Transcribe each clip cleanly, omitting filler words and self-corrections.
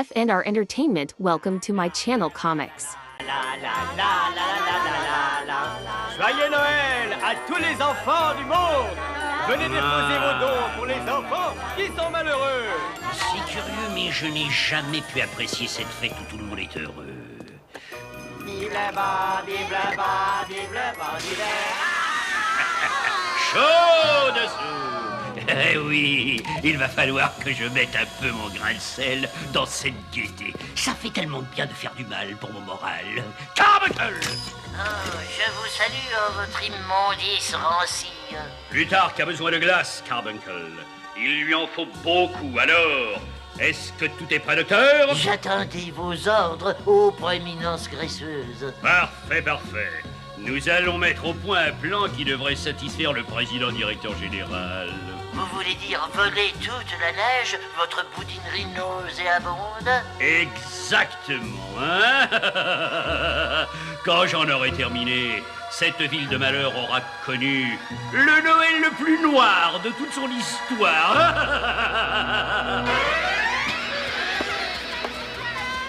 Jeff and our entertainment, welcome to my channel Comics. Joyeux Noël à tous les enfants du monde! Venez déposer vos dons pour les enfants qui sont malheureux! C'est curieux, mais je n'ai jamais pu apprécier cette fête où tout le monde est heureux. Vive le bas, vive le bas, vive le bas d'hiver! Chaud dessous! Eh oui, il va falloir que je mette un peu mon grain de sel dans cette gaieté. Ça fait tellement bien de faire du mal pour mon moral. Carbuncle! Oh, je vous salue, votre immondice rancie. Plutarque a besoin de glace, Carbuncle. Il lui en faut beaucoup, alors... Est-ce que tout est prêt, docteur? J'attendais vos ordres, ô proéminence graisseuse. Parfait, parfait. Nous allons mettre au point un plan qui devrait satisfaire le président-directeur général. Vous voulez dire voler toute la neige, votre boudinerie nauséabonde? Exactement, hein? Quand j'en aurai terminé, cette ville de malheur aura connu le Noël le plus noir de toute son histoire.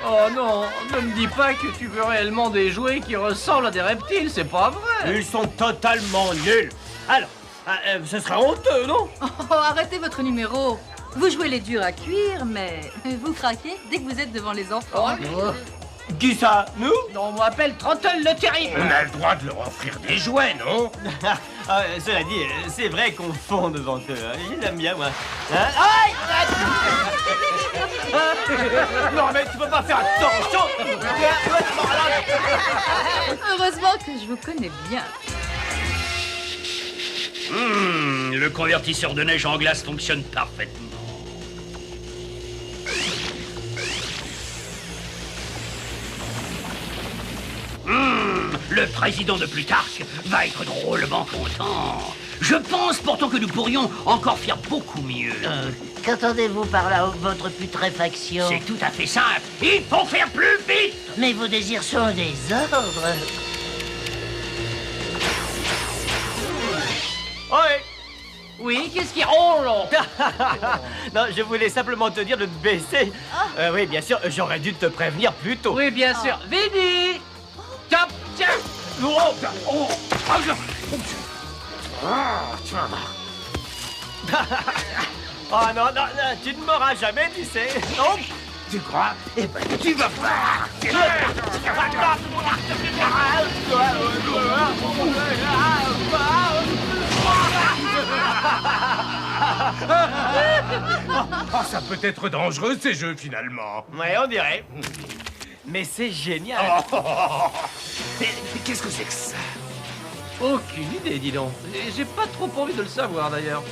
Oh non, ne me dis pas que tu veux réellement des jouets qui ressemblent à des reptiles, c'est pas vrai. Ils sont totalement nuls! Alors, ce sera honteux, non? Oh, arrêtez votre numéro. Vous jouez les durs à cuire, mais vous craquez dès que vous êtes devant les enfants. Qui ça? Nous? On m'appelle Trottle le Terrible. On a le droit de leur offrir des jouets, non? Cela dit, c'est vrai qu'on fond devant eux. Je l'aime bien, moi. Hein? Aïe! Non, mais tu peux pas faire attention! Heureusement que je vous connais bien. Le convertisseur de neige en glace fonctionne parfaitement. Le président de Plutarque va être drôlement content. Je pense pourtant que nous pourrions encore faire beaucoup mieux. Qu'entendez-vous par là, votre putréfaction? C'est tout à fait simple. Il faut faire plus vite. Mais vos désirs sont des ordres. Ouais. Oui, qu'est-ce qui ronfle? Non, je voulais simplement te dire de te baisser. Oui, bien sûr, j'aurais dû te prévenir plus tôt. Oui, bien sûr. Vini! Top, tiens! Oh non, non, non, tu ne m'auras jamais, tu sais. Non. Tu crois? Eh ben, tu vas voir! Oh, ça peut être dangereux, ces jeux, finalement. Ouais, on dirait. Mais c'est génial. Qu'est-ce que c'est que ça? Aucune idée, dis donc. Et j'ai pas trop envie de le savoir, d'ailleurs.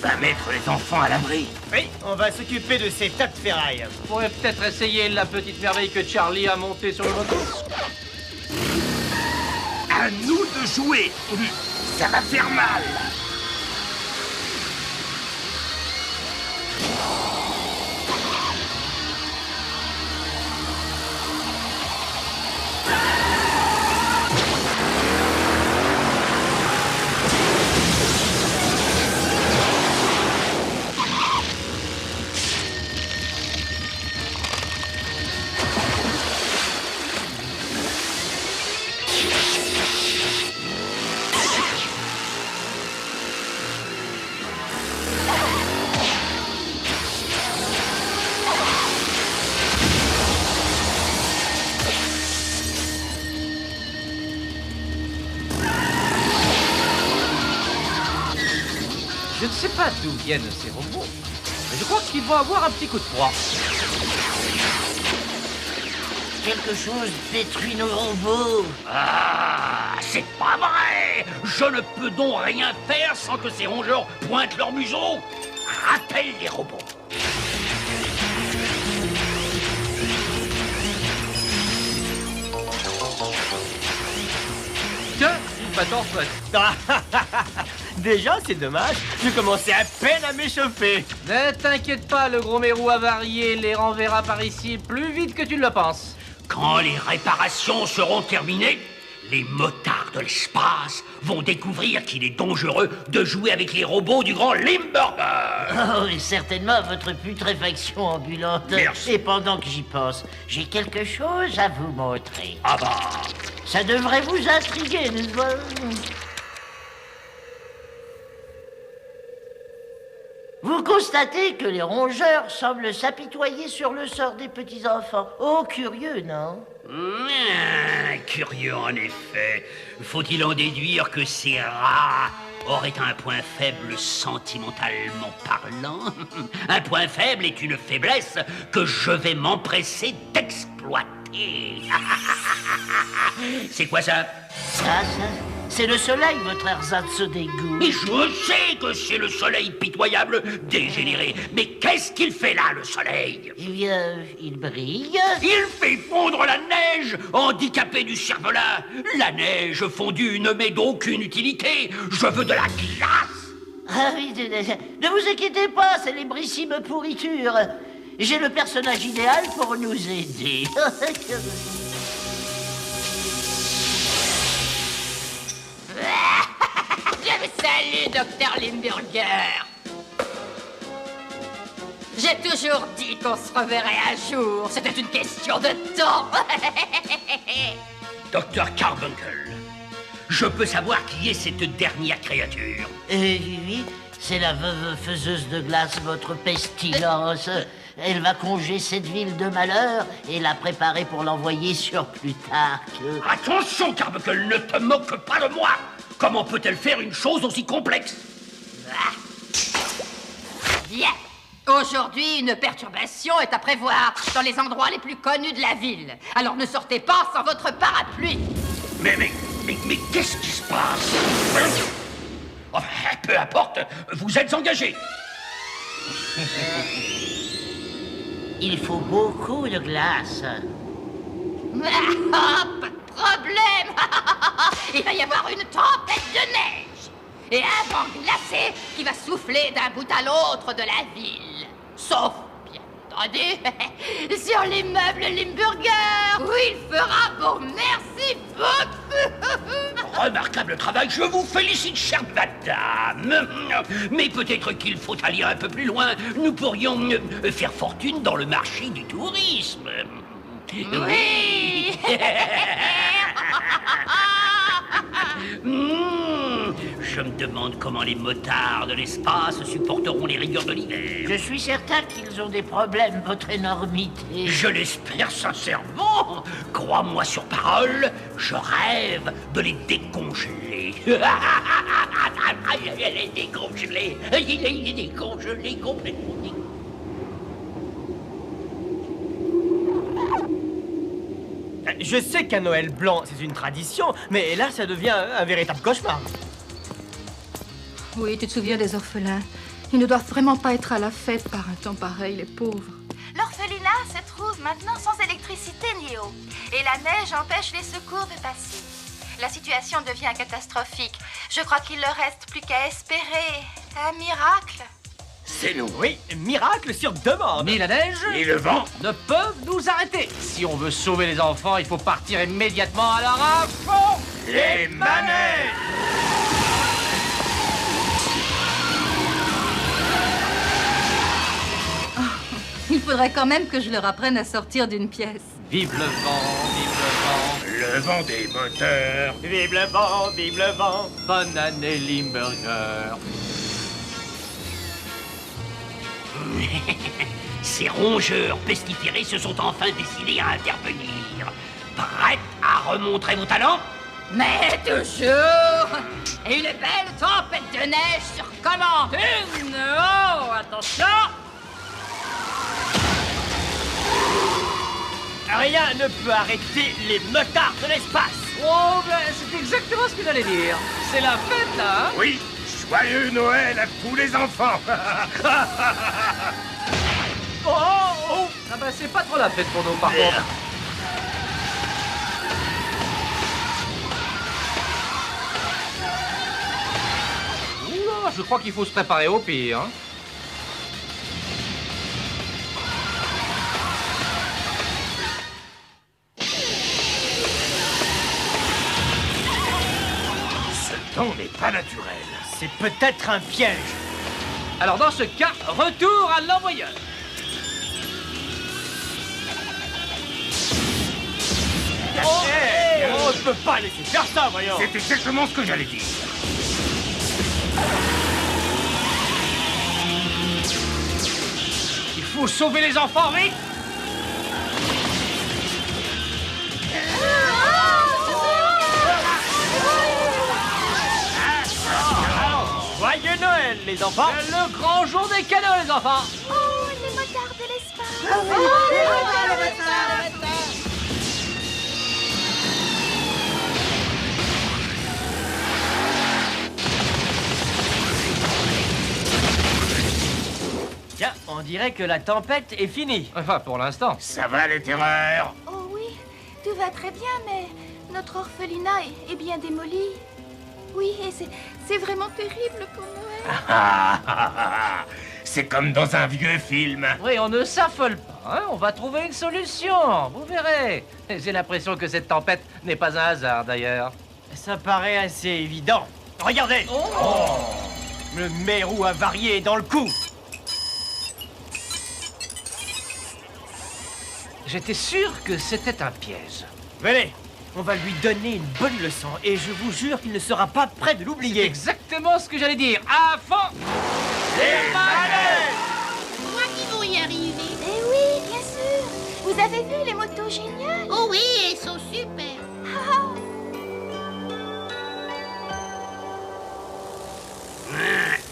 Va mettre les enfants à l'abri. Oui, on va s'occuper de ces tas de ferrailles. On pourrait peut-être essayer la petite merveille que Charlie a montée sur le bateau. À nous de jouer. Ça va faire mal. sais pas d'où viennent ces robots, mais je crois qu'ils vont avoir un petit coup de froid. Quelque chose détruit nos robots. Ah, c'est pas vrai! Je ne peux donc rien faire sans que ces rongeurs pointent leur museau. Rappelle les robots. Tiens, une batte en fait. Déjà, c'est dommage. Je commençais à peine à m'échauffer. Ne t'inquiète pas, le gros mérou avarié les renverra par ici plus vite que tu ne le penses. Quand les réparations seront terminées, les motards de l'espace vont découvrir qu'il est dangereux de jouer avec les robots du grand Limburger. Oh, et certainement votre putréfaction ambulante. Merci. Et pendant que j'y pense, j'ai quelque chose à vous montrer. Ah bah, Ça devrait vous intriguer, n'est-ce pas? Vous constatez que les rongeurs semblent s'apitoyer sur le sort des petits-enfants. Oh, curieux, non? Curieux en effet. Faut-il en déduire que ces rats auraient un point faible sentimentalement parlant? Un point faible est une faiblesse que je vais m'empresser d'exploiter. C'est quoi ça? Ça, c'est le soleil, votre ersatz d'égout. Mais je sais que c'est le soleil pitoyable, dégénéré. Mais qu'est-ce qu'il fait là, le soleil? Eh bien, il brille. Il fait fondre la neige, handicapé du cervelas. La neige fondue ne m'est d'aucune utilité. Je veux de la glace. Ah oui, ne vous inquiétez pas, célébrissime pourriture. J'ai le personnage idéal pour nous aider. Je vous salue, Dr Limburger. J'ai toujours dit qu'on se reverrait un jour. C'était une question de temps. Docteur Carbuncle, je peux savoir qui est cette dernière créature? Oui, c'est la veuve faiseuse de glace, votre pestilence. Elle va conger cette ville de malheur et la préparer pour l'envoyer sur Plutarque. Attention, Carbuncle, ne te moque pas de moi. Comment peut-elle faire une chose aussi complexe? Bien. Aujourd'hui, une perturbation est à prévoir dans les endroits les plus connus de la ville. Alors ne sortez pas sans votre parapluie. Mais qu'est-ce qui se passe? Enfin, peu importe, vous êtes engagé. Il faut beaucoup de glace. Ah, pas de problème. Il va y avoir une tempête de neige et un vent glacé qui va souffler d'un bout à l'autre de la ville. Sauf, bien entendu, sur l'immeuble Limburger, où il fera beau. Merci beaucoup. Remarquable travail, je vous félicite, chère madame. Mais peut-être qu'il faut aller un peu plus loin. Nous pourrions faire fortune dans le marché du tourisme. Oui. Je me demande comment les motards de l'espace supporteront les rigueurs de l'hiver. Je suis certain qu'ils ont des problèmes, votre énormité. Je l'espère sincèrement. Crois-moi sur parole, je rêve de les décongeler. Elle est décongelée. Il est décongelé complètement. Je sais qu'un Noël blanc, c'est une tradition, mais là, ça devient un véritable cauchemar. Oui, tu te souviens des orphelins. Ils ne doivent vraiment pas être à la fête par un temps pareil, les pauvres. L'orphelinat se trouve maintenant sans électricité ni eau. Et la neige empêche les secours de passer. La situation devient catastrophique. Je crois qu'il ne reste plus qu'à espérer un miracle. C'est nous. Oui, miracle sur demande. Ni la neige, Et le vent? ne peuvent nous arrêter. Si on veut sauver les enfants, il faut partir immédiatement à leur à fond. Les manettes! Il faudrait quand même que je leur apprenne à sortir d'une pièce. Vive le vent, vive le vent. Le vent des moteurs. Vive le vent, vive le vent. Bonne année, Limburger. Ces rongeurs pestiférés se sont enfin décidés à intervenir. Prêts à remontrer vos talents? Mais toujours. Et une belle tempête de neige sur commande. Oh, attention! Rien ne peut arrêter les motards de l'espace. Oh, ben, c'est exactement ce que j'allais dire. C'est la fête, là, hein? Oui, joyeux Noël à tous les enfants. Oh, oh, oh! Ah bah, c'est pas trop la fête pour nous, par contre. Oula, je crois qu'il faut se préparer au pire, hein. Ce temps n'est pas naturel. C'est peut-être un piège. Alors, dans ce cas, retour à l'envoyeur. On ne peut pas laisser faire ça, voyons. C'est exactement ce que j'allais dire. Il faut sauver les enfants, vite! Joyeux Noël, les enfants. Le grand jour des cadeaux, les enfants! Oh, les motards de l'espace. Tiens, on dirait que la tempête est finie. Enfin, pour l'instant. Ça va les terreurs? Oh oui, tout va très bien, mais notre orphelinat est bien démoli. Oui, et c'est vraiment terrible pour Noël. C'est comme dans un vieux film. Oui, on ne s'affole pas, hein? On va trouver une solution, vous verrez. J'ai l'impression que cette tempête n'est pas un hasard, d'ailleurs. Ça paraît assez évident. Regardez. Le mérou avarié est dans le coup. J'étais sûr que c'était un piège. Venez, on va lui donner une bonne leçon et je vous jure qu'il ne sera pas prêt de C'est l'oublier. exactement ce que j'allais dire. À fond! Moi qui vont y arriver. Eh oui, bien sûr. Vous avez vu les motos géniales? Oh oui, elles sont super.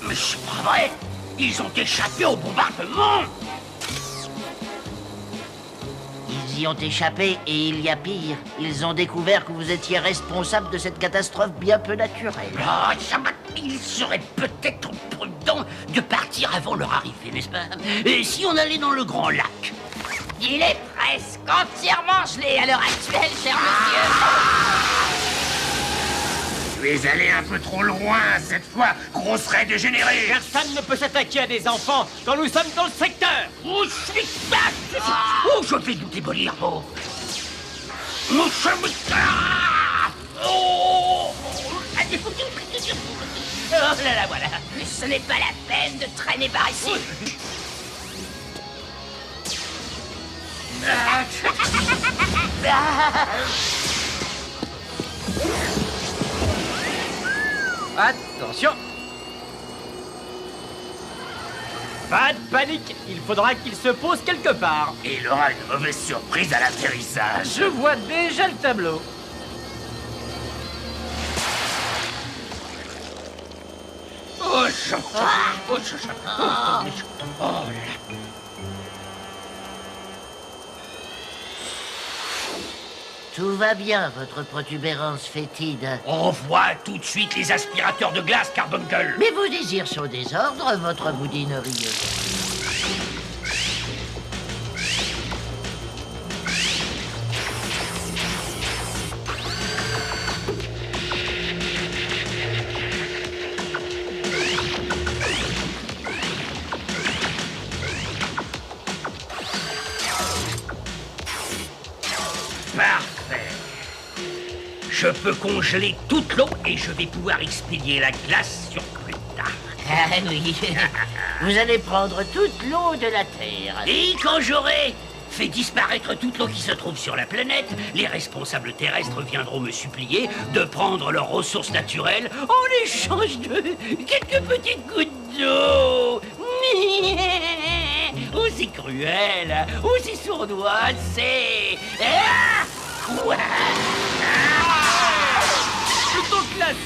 Mais c'est pas vrai. Ils ont échappé au bombardement. Ils y ont échappé et il y a pire. Ils ont découvert que vous étiez responsable de cette catastrophe bien peu naturelle. Ah, il serait peut-être prudent de partir avant leur arrivée, n'est-ce pas? Et si on allait dans le grand lac? Il est presque entièrement gelé à l'heure actuelle, cher monsieur. Tu es allé un peu trop loin cette fois, grosse raie dégénérée. Personne ne peut s'attaquer à des enfants quand nous sommes dans le secteur. Oh, je vais nous démolir, oh. Nous sommes... Oh. Oh là là, voilà. Ce n'est pas la peine de traîner par ici. Attention! Pas de panique, il faudra qu'il se pose quelque part. Et il aura une mauvaise surprise à l'atterrissage. Je vois déjà le tableau. Oh, là. Tout va bien, votre protubérance fétide. Envoie tout de suite les aspirateurs de glace, Carbuncle. Mais vos désirs sont désordre, votre boudinerie. Parfait. Je peux congeler toute l'eau et je vais pouvoir expédier la glace sur plus tard. Ah oui, vous allez prendre toute l'eau de la Terre. Et quand j'aurai fait disparaître toute l'eau qui se trouve sur la planète, les responsables terrestres viendront me supplier de prendre leurs ressources naturelles en échange de quelques petites gouttes d'eau. Oh, c'est cruel. Oh, c'est sournois, c'est... Ah, quoi? Ah.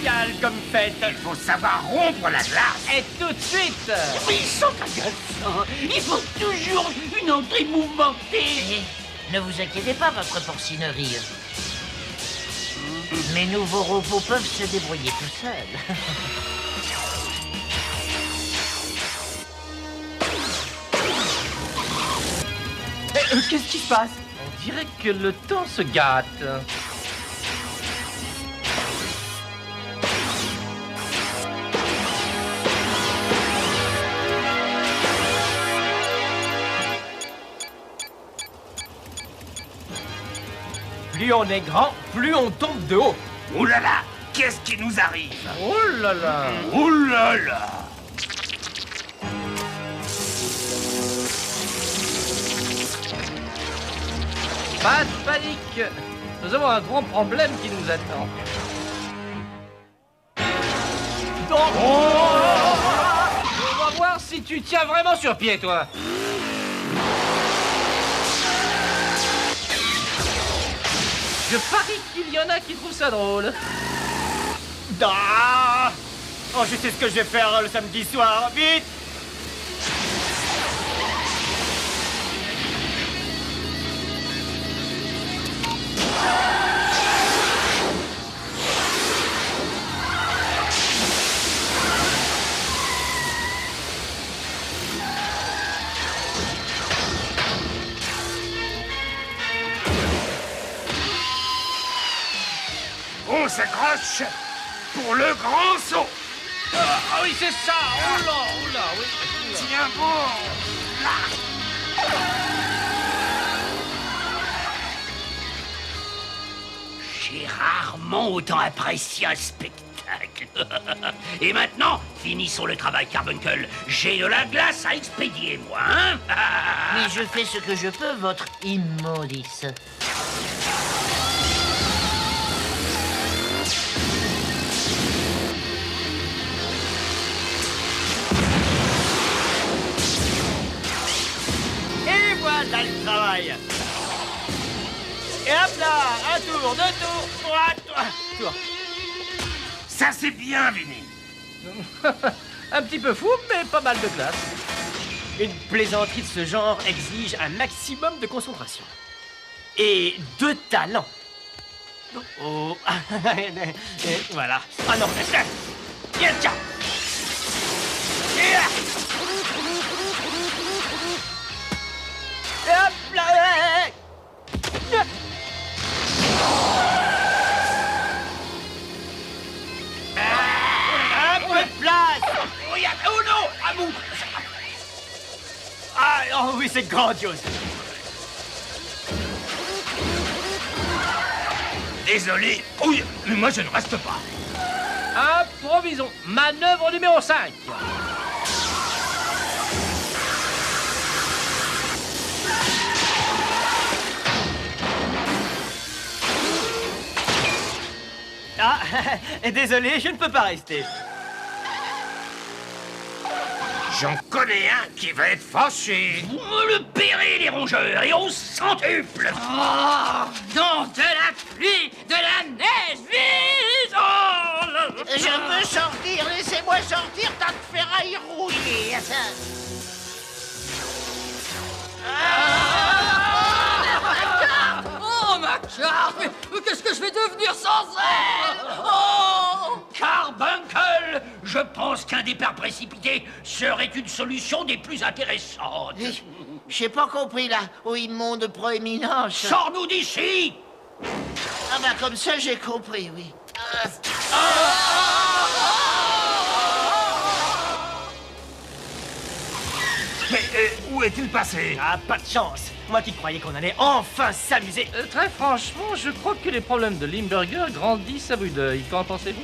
génial comme fête. Il faut savoir rompre la glace. Et tout de suite. Mais ils sont agaçants. Il faut toujours une entrée mouvementée. Ne vous inquiétez pas, votre porcinerie. Mes nouveaux robots peuvent se débrouiller tout seuls. Qu'est-ce qui se passe? On dirait que le temps se gâte. Plus on est grand, plus on tombe de haut. Ouh là là, qu'est-ce qui nous arrive? Oh là là. Ouh là là. Pas de panique. Nous avons un grand problème qui nous attend. On va voir si tu tiens vraiment sur pied, toi. Je parie qu'il y en a qui trouvent ça drôle. Ah oh, je sais ce que je vais faire le samedi soir. Vite! On s'accroche pour le grand saut. Ah oui, c'est ça. Oula, oui. Tiens bon. Là. J'ai rarement autant apprécié un spectacle. Et maintenant, finissons le travail, Carbuncle. J'ai de la glace à expédier, moi, hein? Mais je fais ce que je peux, votre immondice. Et voilà le travail. Et hop là, un tour, deux tours, trois tours. Ça, c'est bien, Vinny. Un petit peu fou, mais pas mal de classe. Une plaisanterie de ce genre exige un maximum de concentration. Et de talent. Oh. Et voilà. Ah non, tiens. Tiens. Et hop là. Un peu de place. Oh non, à bout. Ah, oh oui, c'est grandiose. Désolé. Oui, mais moi je ne reste pas. Improvisons. Manœuvre numéro 5. Ah, désolé, je ne peux pas rester. J'en connais un qui va être fâché. Vous me le paierez, les rongeurs, et au centuple. Oh, non, de la pluie, de la neige, vite! Oh, là, là. Je veux sortir, laissez-moi sortir, tas de ferraille rouillée. Oh, ma carte! Mais qu'est-ce que je vais devenir sans elle? Oh! Carbuncle, je pense qu'un départ précipité serait une solution des plus intéressantes. J'ai pas compris là, ô immonde proéminence. Sors-nous d'ici! Ah bah comme ça j'ai compris, oui. Mais où est-il passé? Ah, pas de chance. Moi qui croyais qu'on allait enfin s'amuser. Très franchement, je crois que les problèmes de Limburger grandissent à vue d'œil. Qu'en pensez-vous?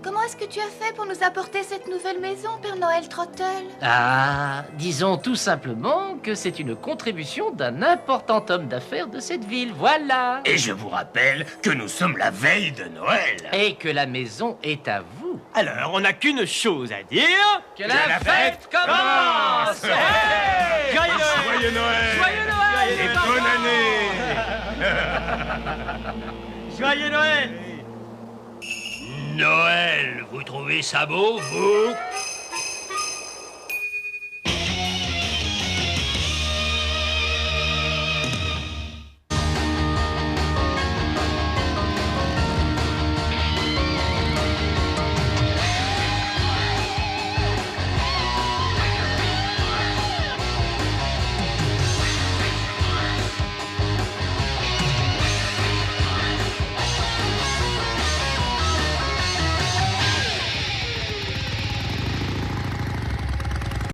Comment est-ce que que tu as fait pour nous apporter cette nouvelle maison, Père Noël Trottle? Ah, disons tout simplement que c'est une contribution d'un important homme d'affaires de cette ville, voilà. Et je vous rappelle que nous sommes la veille de Noël. Et que la maison est à vous. Alors, on n'a qu'une chose à dire. Que la fête commence. Hey Joyeux Noël! Joyeux Noël! Joyeux Noël Et les bonne enfants. année! Joyeux Noël! Noël, vous trouvez ça beau, vous?